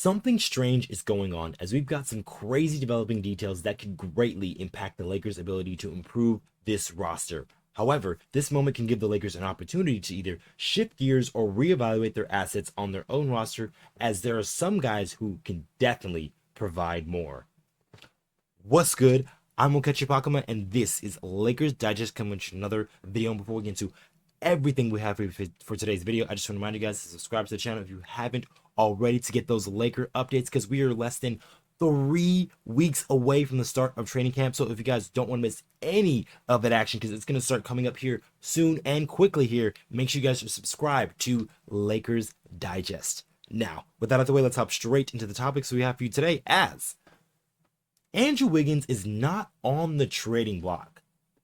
Something strange is going on as we've got some crazy developing details that could greatly impact the Lakers' ability to improve this roster. However, this moment can give the Lakers an opportunity to either shift gears or reevaluate their assets on their own roster, as there are some guys who can definitely provide more. What's good? I'm Okechi Apakama, and this is Lakers Digest coming with another video. And before we get into everything we have for today's video, I just want to remind you guys to subscribe to the channel if you haven't already to get those Laker updates, because we are less than 3 weeks away from the start of training camp. So if you guys don't want to miss any of that action, because it's going to start coming up here soon and quickly here, make sure you guys subscribe to Lakers Digest. Now, with that out of the way, let's hop straight into the topics we have for you today, as Andrew Wiggins is not on the trading block.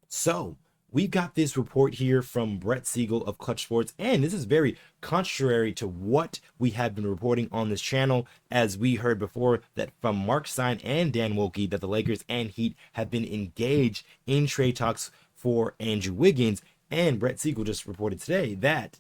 So we've got this report here from Brett Siegel of Clutch Sports, and this is very contrary to what we have been reporting on this channel, as we heard before that from Mark Stein and Dan Wilkie that the Lakers and Heat have been engaged in trade talks for Andrew Wiggins. And Brett Siegel just reported today that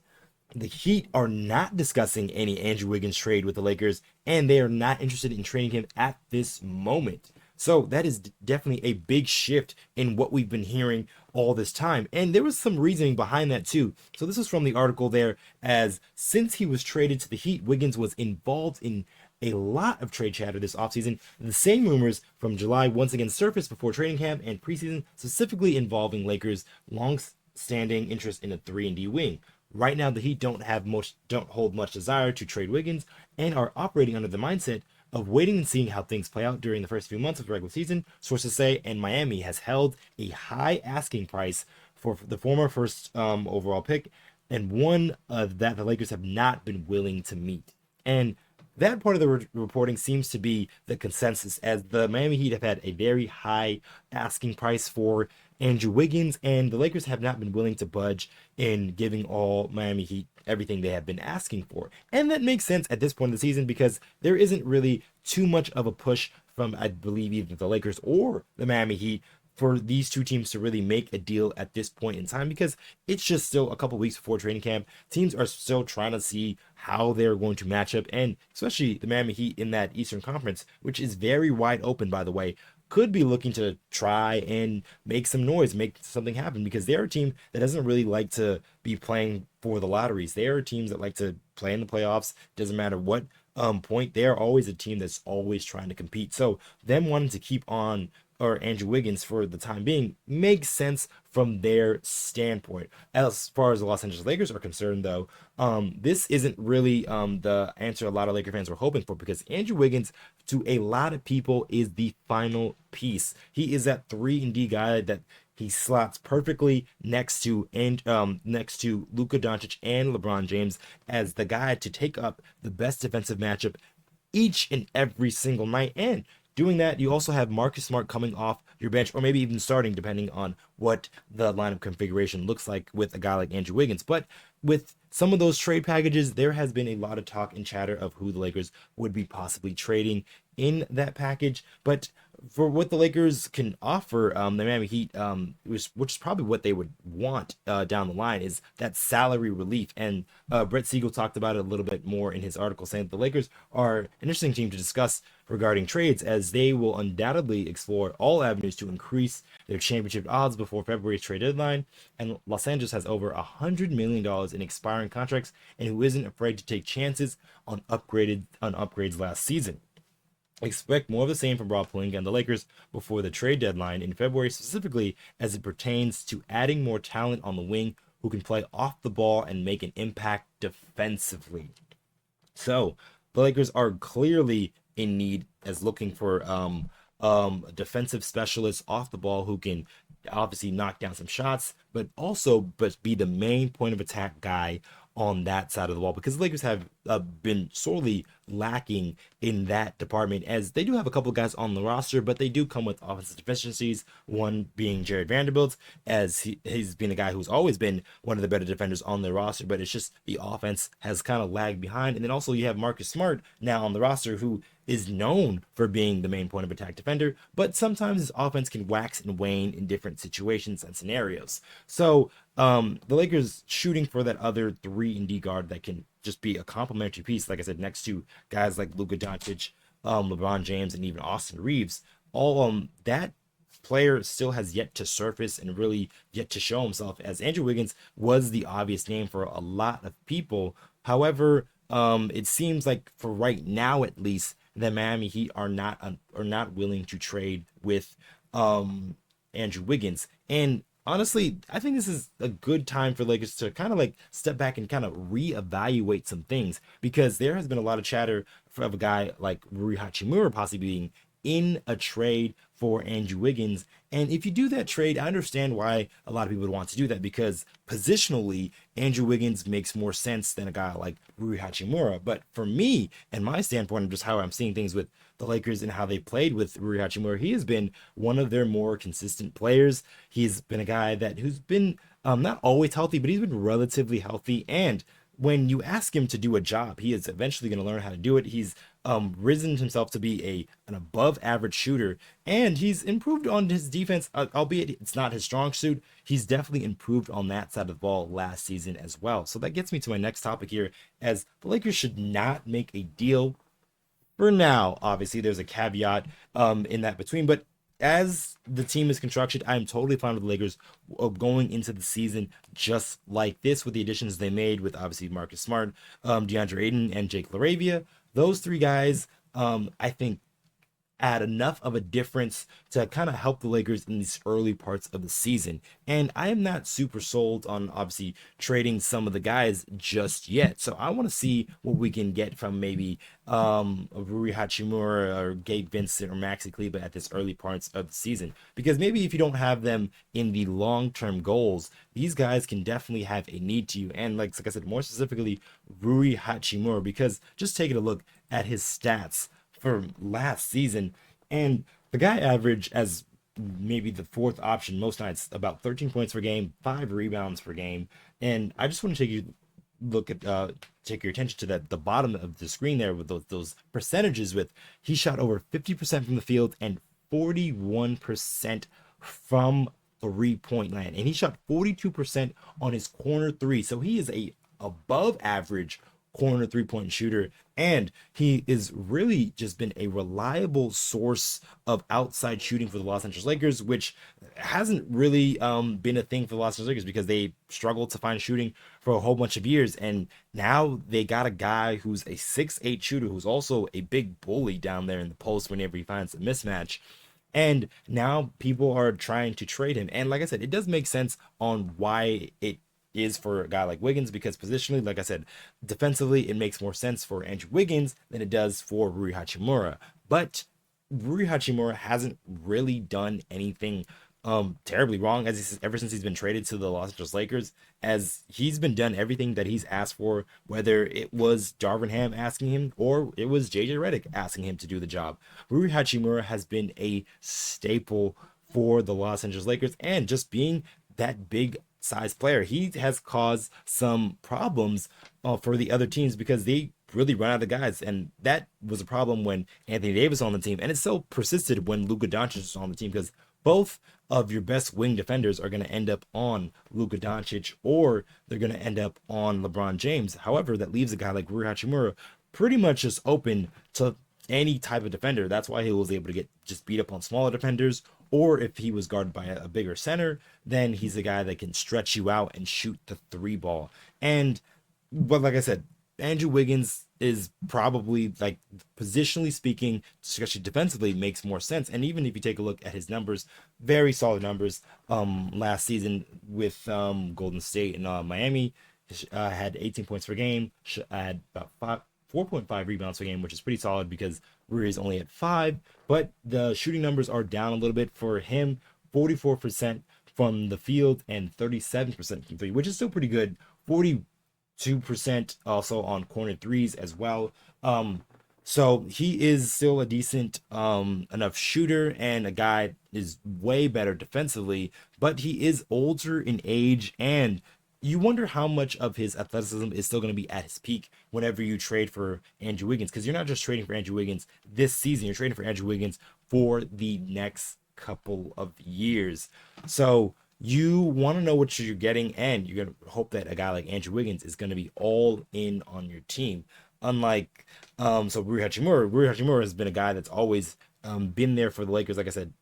the Heat are not discussing any Andrew Wiggins trade with the Lakers, and they are not interested in trading him at this moment. So that is definitely a big shift in what we've been hearing all this time. And there was some reasoning behind that too. So this is from the article there, as since he was traded to the Heat, Wiggins was involved in a lot of trade chatter this offseason. The same rumors from July once again surfaced before training camp and preseason, specifically involving Lakers' long-standing interest in a 3-and-D wing. Right now, the Heat don't hold much desire to trade Wiggins and are operating under the mindset of waiting and seeing how things play out during the first few months of the regular season, sources say, and Miami has held a high asking price for the former first overall pick, and one that the Lakers have not been willing to meet. And that part of the reporting seems to be the consensus, as the Miami Heat have had a very high asking price for Andrew Wiggins, and the Lakers have not been willing to budge in giving all Miami Heat everything they have been asking for. And that makes sense at this point in the season, because there isn't really too much of a push from, I believe, either the Lakers or the Miami Heat for these two teams to really make a deal at this point in time, because it's just still a couple weeks before training camp. Teams are still trying to see how they're going to match up, and especially the Miami Heat in that Eastern Conference, which is very wide open, by the way, could be looking to try and make some noise, make something happen, because they're a team that doesn't really like to be playing for the lotteries. They are teams that like to play in the playoffs. Doesn't matter what point. They are always a team that's always trying to compete. So them wanting to keep on Andrew Wiggins for the time being makes sense from their standpoint. As far as the Los Angeles Lakers are concerned, though, this isn't really the answer a lot of Laker fans were hoping for, because Andrew Wiggins, to a lot of people, is the final piece. He is that 3-and-D guy that he slots perfectly next to Luka Doncic and LeBron James as the guy to take up the best defensive matchup each and every single night. And doing that, you also have Marcus Smart coming off your bench, or maybe even starting, depending on what the lineup configuration looks like with a guy like Andrew Wiggins. But with some of those trade packages, there has been a lot of talk and chatter of who the Lakers would be possibly trading in that package. But for what the Lakers can offer, the Miami Heat, which is probably what they would want down the line, is that salary relief. And Brett Siegel talked about it a little bit more in his article, saying that the Lakers are an interesting team to discuss regarding trades, as they will undoubtedly explore all avenues to increase their championship odds before February's trade deadline. And Los Angeles has over $100 million in expiring contracts, and who isn't afraid to take chances on upgrades last season. Expect more of the same from Pelinka and the Lakers before the trade deadline in February, specifically as it pertains to adding more talent on the wing who can play off the ball and make an impact defensively. So the Lakers are clearly in need, as looking for defensive specialists off the ball who can obviously knock down some shots, but be the main point of attack guy on that side of the ball, because the Lakers have been sorely lacking in that department, as they do have a couple guys on the roster, but they do come with offensive deficiencies, one being Jared Vanderbilt, as he's been a guy who's always been one of the better defenders on the roster, but it's just the offense has kind of lagged behind. And then also you have Marcus Smart now on the roster, who is known for being the main point of attack defender, but sometimes his offense can wax and wane in different situations and scenarios. So the Lakers shooting for that other 3-and-D guard that can just be a complementary piece, like I said, next to guys like Luka Doncic, LeBron James, and even Austin Reaves. All that player still has yet to surface and really yet to show himself, as Andrew Wiggins was the obvious name for a lot of people. However, it seems like for right now at least, the Miami Heat are not willing to trade with Andrew Wiggins. And honestly, I think this is a good time for Lakers to kind of like step back and kind of reevaluate some things, because there has been a lot of chatter of a guy like Rui Hachimura possibly being in a trade for Andrew Wiggins. And if you do that trade, I understand why a lot of people would want to do that, because positionally, Andrew Wiggins makes more sense than a guy like Rui Hachimura. But for me and my standpoint of just how I'm seeing things with the Lakers and how they played with Rui Hachimura, he has been one of their more consistent players. He's been a guy who's been not always healthy, but he's been relatively healthy. And when you ask him to do a job, he is eventually going to learn how to do it. He's risen himself to be an above average shooter, and he's improved on his defense, albeit it's not his strong suit. He's definitely improved on that side of the ball last season as well. So that gets me to my next topic here, as the Lakers should not make a deal for now. Obviously, there's a caveat in that between, but as the team is constructed, I'm totally fine with the Lakers going into the season just like this, with the additions they made with obviously Marcus Smart, DeAndre Ayton, and Jake LaRavia. Those three guys, I think, add enough of a difference to kind of help the Lakers in these early parts of the season. And I am not super sold on obviously trading some of the guys just yet. So I want to see what we can get from maybe Rui Hachimura or Gabe Vincent or Maxi Kleber at this early parts of the season. Because maybe if you don't have them in the long-term goals, these guys can definitely have a need to you. And like I said, more specifically, Rui Hachimura, because just taking a look at his stats for last season, and the guy averaged, as maybe the fourth option most nights, about 13 points per game, 5 rebounds per game. And I just want to take your attention to the bottom of the screen there with those percentages. With he shot over 50% from the field and 41% from 3-point land, and he shot 42% on his corner three. So he is a above average corner 3-point shooter, and he is really just been a reliable source of outside shooting for the Los Angeles Lakers, which hasn't really been a thing for the Los Angeles Lakers, because they struggled to find shooting for a whole bunch of years. And now they got a guy who's a 6'8 shooter, who's also a big bully down there in the post whenever he finds a mismatch. And now people are trying to trade him. And like I said, it does make sense on why it is for a guy like Wiggins, because positionally, like I said, defensively, it makes more sense for Andrew Wiggins than it does for Rui Hachimura. But Rui Hachimura hasn't really done anything terribly wrong ever since he's been traded to the Los Angeles Lakers, as he's been done everything that he's asked for, whether it was Darvin Ham asking him or it was JJ Redick asking him to do the job. Rui Hachimura has been a staple for the Los Angeles Lakers, and just being that big size player, he has caused some problems for the other teams, because they really run out of guys. And that was a problem when Anthony Davis was on the team, and it still persisted when Luka Doncic was on the team, because both of your best wing defenders are going to end up on Luka Doncic, or they're going to end up on LeBron James. However, that leaves a guy like Rui Hachimura pretty much just open to any type of defender. That's why he was able to get just beat up on smaller defenders, or if he was guarded by a bigger center, then he's a guy that can stretch you out and shoot the 3 ball. But like I said, Andrew Wiggins is probably, like, positionally speaking, especially defensively, makes more sense. And even if you take a look at his numbers, very solid numbers last season with Golden State and Miami. Had 18 points per game, had about 4.5 rebounds per game, which is pretty solid, because Rui is only at 5. But the shooting numbers are down a little bit for him, 44% from the field and 37% from 3, which is still pretty good. 42% also on corner threes as well. So he is still a decent enough shooter, and a guy is way better defensively, but he is older in age, and you wonder how much of his athleticism is still going to be at his peak whenever you trade for Andrew Wiggins, because you're not just trading for Andrew Wiggins this season, you're trading for Andrew Wiggins for the next couple of years. So you want to know what you're getting, and you're going to hope that a guy like Andrew Wiggins is going to be all in on your team. Unlike, so Rui Hachimura has been a guy that's always been there for the Lakers. Like I said,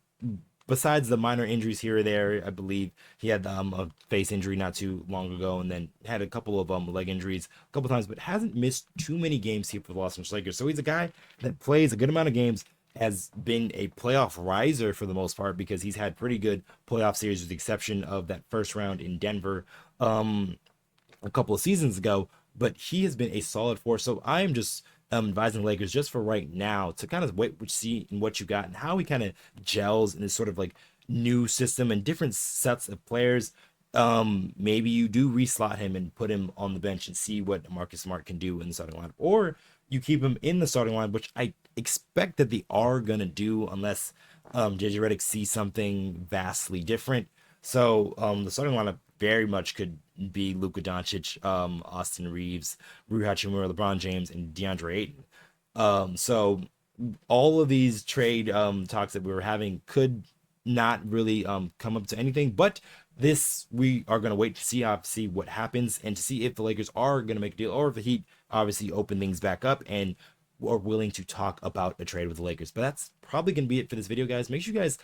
besides the minor injuries here or there, I believe he had a face injury not too long ago, and then had a couple of leg injuries a couple times, but hasn't missed too many games here for the Los Angeles Lakers. So he's a guy that plays a good amount of games, has been a playoff riser for the most part because he's had pretty good playoff series with the exception of that first round in Denver a couple of seasons ago. But he has been a solid force. So I am just advising the Lakers just for right now to kind of wait, see what you got and how he kind of gels in this sort of like new system and different sets of players. Maybe you do reslot him and put him on the bench and see what Marcus Smart can do in the starting lineup, or you keep him in the starting line, which I expect that they are gonna do unless JJ Redick sees something vastly different. So the starting lineup very much could be Luka Doncic, Austin Reaves, Rui Hachimura, LeBron James, and DeAndre Ayton. So all of these trade talks that we were having could not really come up to anything, but this we are going to wait to see what happens and to see if the Lakers are going to make a deal or if the Heat obviously open things back up and are willing to talk about a trade with the Lakers. But that's probably going to be it for this video, guys. Make sure you guys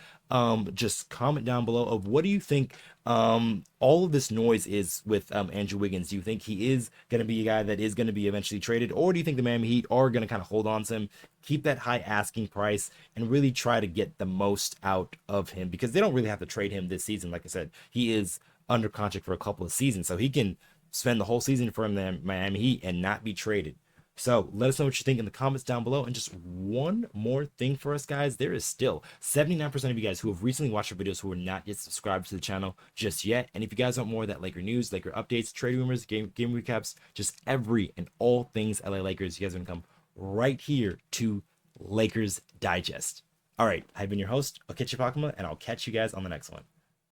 just comment down below of what do you think all of this noise is with Andrew Wiggins. Do you think he is going to be a guy that is going to be eventually traded, or do you think the Miami Heat are going to kind of hold on to him, keep that high asking price, and really try to get the most out of him? Because they don't really have to trade him this season. Like I said, he is under contract for a couple of seasons, so he can spend the whole season for the Miami Heat and not be traded. So let us know what you think in the comments down below. And just one more thing for us, guys. There is still 79% of you guys who have recently watched our videos who are not yet subscribed to the channel just yet. And if you guys want more of that Laker news, Laker updates, trade rumors, game recaps, just every and all things LA Lakers, you guys are going to come right here to Lakers Digest. All right, I've been your host, Okechi Apakama, and I'll catch you guys on the next one.